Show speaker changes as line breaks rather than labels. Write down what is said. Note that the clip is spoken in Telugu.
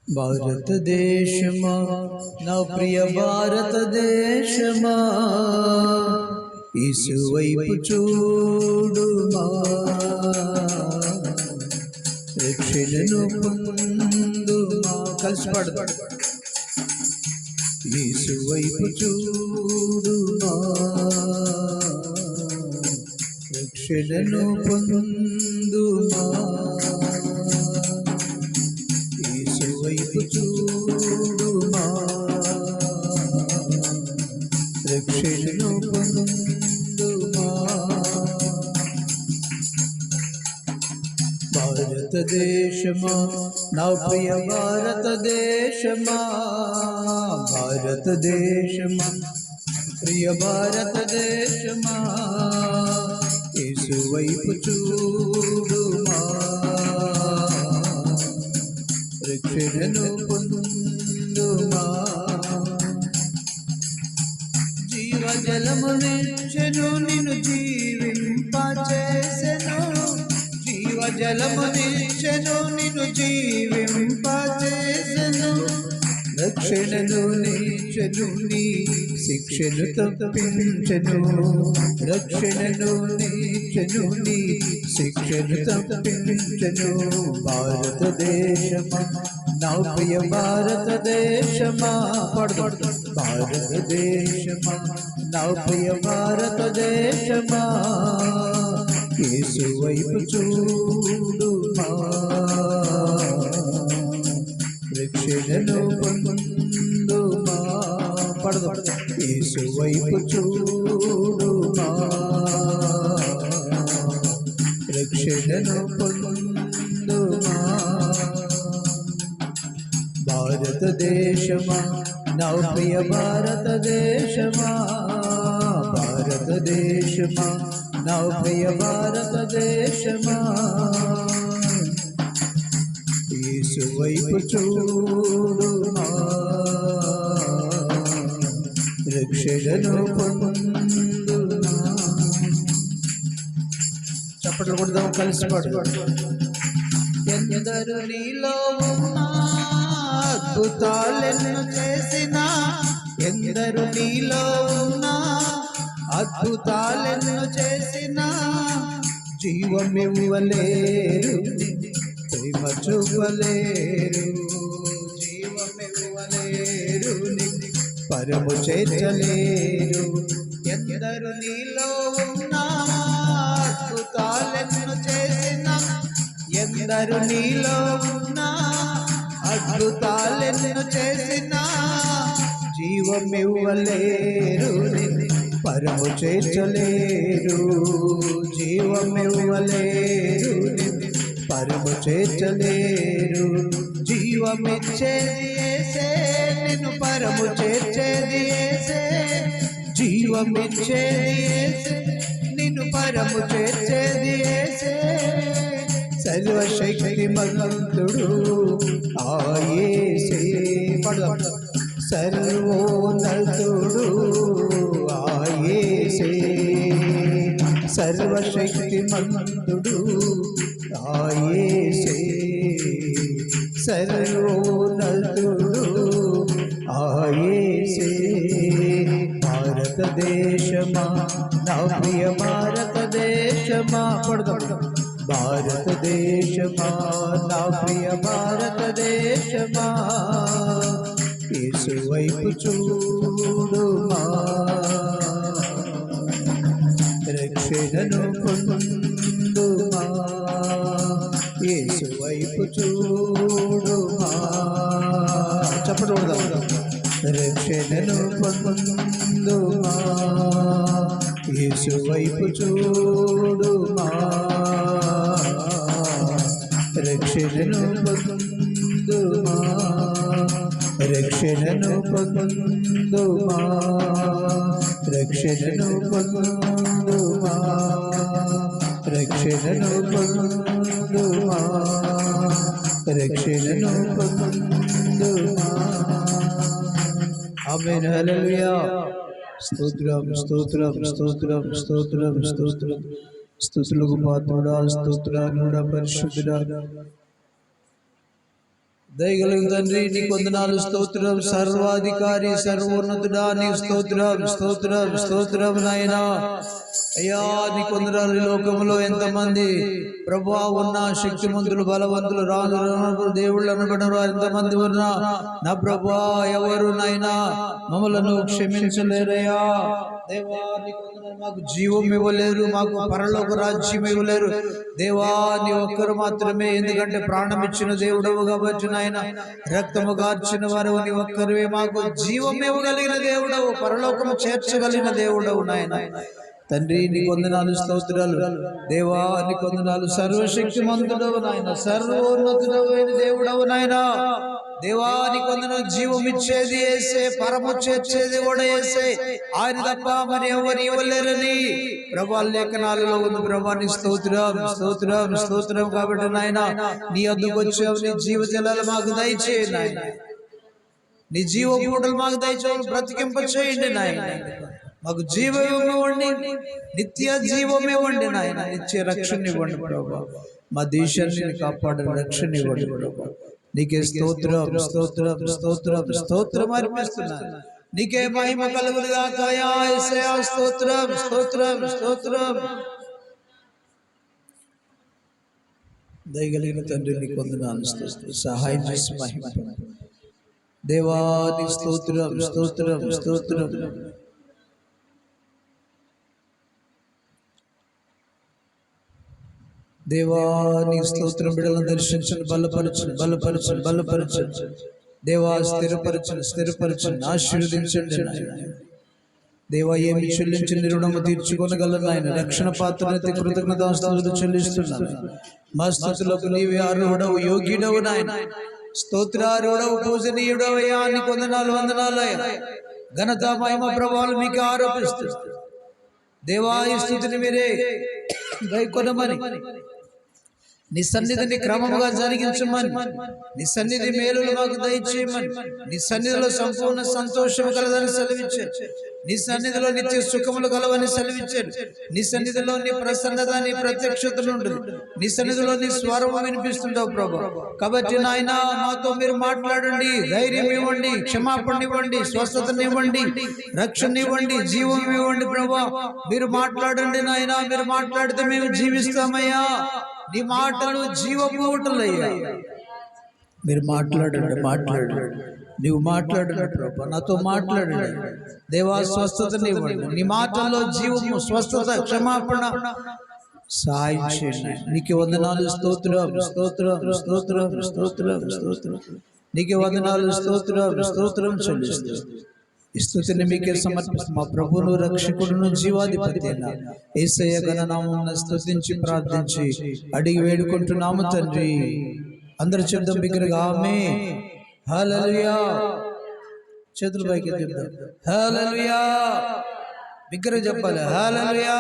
భారతదేశమా నా ప్రియ భారతదేశమా యేసువైపు చూడుమా రక్షణను పొందుమా కలిసి పాడు యేసువైపు చూడుమా రక్షణను పొందుమా యేసువైపు చూడుమా రక్షణను పొందుమా భారతదేశమా నా ప్రియ భారతదేశమా భారతదేశమా ప్రియ భారతదేశమా యేసువైపు చూడుమా రక్షణను పొందుమా జీవజలము నిచ్చెను నిన్ను జీవింపచేసెను జీవజలము నిచ్చెను నిన్ను జీవింపచేసెను రక్షణను నీచెను నీ శిక్షను తప్పించెను రక్షణను నీచెను నీ శిక్షను తప్పించెను భారతదేశమా నా ప్రియ భారతదేశమా పడు భారతదేశమా నా ప్రియ భారతదేశమా యేసువైపు చూడుమా రక్షణను పొందుమా పడదు యేసువైపు చూడుమా రక్షణను పొందుమా భారతదేశమా నా ప్రియ భారతదేశమా భారతదేశమా నా ప్రియ భారతదేశమా యేసువైపు చూడుమా రక్షణను పొందుమా చప్పట్లు కొడదాం కలిసి పాడు ఎందరు నీలో ఉన్నా అద్భుతాలను చేసిన ఎందరు నీలో ఉన్నా అద్భుతాలను చేసిన జీవమివ్వలేరు ప్రేమ చూపలేరు జీవమివ్వలేరు పరము చేర్చలేరు ఎందరు నీలో ఉన్నా అద్భుతాలను చేసిన ఎందరు నీలో ఉన్నా అద్భుతాలను చేసిన జీవమివ్వలేరు పరము చేర్చలేరు జీవమివ్వలేరు పరము చేర్చలేరు జీవమిచ్చేది యేసే నిన్ను పరము చేర్చేది యేసే జీవమిచ్చేది యేసే నిన్ను పరము చేర్చేది యేసే సర్వశక్తిమంతుడు ఆ యేసే పడు సర్వోన్నతుడు ఆ యేసే సర్వశక్తిమంతుడు ఆ యేసే సర్వోన్నతుడు ఆ యేసే భారతదేశమా నా ప్రియ భారతదేశమా పడదాం భారతదేశమా నా ప్రియ భారతదేశమా యేసువైపు చూడుమా రక్షణను పొందుమా యేసువైపు చూడుమా చప్పట్లు కొడదాం రక్షణను పొందుమా యేసువైపు చూడుమా రక్షణను పొందుమా రక్షణను పొందుమా రక్షణను పొందుమా రక్షణను పొందుమా రక్షణను పొందుమా ఆమేన్ హల్లెలూయా స్తోత్రం స్తోత్రం స్తోత్రం స్తోత్రం స్తోత్రం స్తుతులకు పాత్రుడా స్తోత్రాలుడా పరిశుద్ధుడా దయగలిగిన తండ్రి నీకు వందనాలు, స్తోత్రం. సర్వాధికారి, సర్వోన్నతుడా నీకు స్తోత్రం, స్తోత్రం, స్తోత్రం నాయనా. అయ్యా నీకు వందనాలు. లోకంలో ఎంతమంది ప్రభువా ఉన్నా, శక్తిమంతులు, బలవంతులు, రాజు దేవుళ్ళు అనబడిన వారు ఎంతమంది ఉన్నా నా ప్రభువా ఎవరు నాయనా మమ్మలను క్షమించలేరయ్యా. దేవా నీకు వందనాలు. మాకు జీవం ఇవ్వలేరు, మాకు పరలోక రాజ్యం ఇవ్వలేరు దేవా. నీ ఒక్కరు మాత్రమే, ఎందుకంటే ప్రాణం ఇచ్చిన దేవుడవు కాబట్టి నాయన, రక్తము కార్చిన వారు నీ ఒక్కరివే. మాకు జీవం ఇవ్వగలిగిన దేవుడవు, పరలోకము చేర్చగలిగిన దేవుడవు నాయన. తండ్రి నీకు వందనాలు, స్తోత్రాలు దేవా. నీకు వందనాలు. సర్వశక్తిమంతుడవు నాయన, సర్వోన్నతుడైన దేవుడవు నాయన. దేవా నీకు వందనాలు. జీవం ఇచ్చేది యేసే, పరము చేర్చేది కూడా యేసే. ఆయన తప్ప మరి ఎవరు ఇవ్వలేరని ప్రభా లేఖనాలలో ఉంది. ప్రభా నీ స్తోత్రం, స్తోత్రం, స్తోత్రం. కాబట్టి నాయన నీ వద్దకు వచ్చావు, నీ జీవ జలాలు మాకు దయచేయి నాయన. నీ జీవ పూటలు మాకు దయచేసి బ్రతికింప చేయండి నాయన. మాకు జీవం ఇవ్వండి, నిత్య జీవం ఇవ్వండి నాయన. నిత్య రక్షణ ఇవ్వండి ప్రభా. మా దేశాన్ని కాపాడే రక్షణ ఇవ్వండి ప్రభా. నీకే స్తోత్రం, స్తోత్రం, స్తోత్రం, స్తోత్రం అర్పిస్తున్నాను. నీకే మహిమ కలుగునుగాక యేసయ్యా. స్తోత్రం, స్తోత్రం, స్తోత్రం. దయగలిగిన తండ్రి నీకు వందనాలు, స్తోత్రం. సహాయం చేసి మహిమ దేవా నీ స్తోత్రం, స్తోత్రం, స్తోత్రం. దేవా నీ స్తోత్రం. బిడ్డలను దర్శించండి, బలపరచండి, బలపరచండి, బలపరచండి దేవా. స్థిరపరచండి, స్థిరపరచండి, ఆశీర్వదించండి దేవా. ఏమి చెల్లించండి రుణము తీర్చుకొనగలను ఆయన. రక్షణ పాత్రనైతే కృతజ్ఞతాస్తుతులు చెల్లిస్తున్నాను. మా స్తుతులకు నీవే అర్హుడవు, యోగ్యుడవు నాయన. స్తోత్రార్హుడవు, పూజనీయుడవయ్యా. నీకు వందనాలు, వందనాలయ్యా. ఘనత మహిమ ప్రభావాలు మీకు ఆరోపిస్తుంది దేవా. ఈ స్తుతిని మీరే గైకొనమని, నీ సన్నిధిని క్రమముగా జరిగించమని, నీ సన్నిధి మేలులు మాకు దయచేయమని, నీ సన్నిధిలో సంపూర్ణ సంతోషం కలదని సెలవిచ్చారు. నీ సన్నిధిలో నిత్య సుఖములు కలవని సెలవిచ్చారు. నీ సన్నిధిలో నీ ప్రసన్నత, నీ ప్రత్యక్షత నుండి నీ సన్నిధిలో నీ స్వరం వినిపిస్తుంటావు ప్రభు. కాబట్టి నాయన మాతో మీరు మాట్లాడండి, ధైర్యం ఇవ్వండి, క్షమాపణ ఇవ్వండి, స్వస్థతనివ్వండి, రక్షణ ఇవ్వండి, జీవం ఇవ్వండి ప్రభు. మీరు మాట్లాడండి నాయన. మీరు మాట్లాడితే మేము జీవిస్తామయ్యా. నీ మాటలు జీవపూటలయ్యా. మీరు మాట్లాడండి, మాట్లాడండి. నీవు మాట్లాడండి ప్రభా, నాతో మాట్లాడండి దేవా. స్వస్థతని ఇవ్వండి. నీ మాటల్లో జీవము, స్వస్థత, క్షమాపణ సహాయం చేయండి. నీకు వందనాలు, స్తోత్రం, స్తోత్రం, స్తోత్రం, స్తోత్రం, స్తోత్రం. నీకు వందనాలు, స్తోత్రం, స్తోత్రం చెల్లిస్తూ ఈ స్తుతిని మీకే సమర్పిస్తూ మా ప్రభువును, రక్షకుడును, జీవాధిపతి అయిన యేసయ్య ఘననామమున స్తుతించి ప్రార్థించి అడిగి వేడుకుంటున్నాము తండ్రి. అందరు చెప్దాం బిగ్గరగా ఆమేన్. హల్లెలూయా. చేతులు పైకి చెప్దాం. హల్లెలూయా. బిగ్గరగా చెప్పాలి. హల్లెలూయా.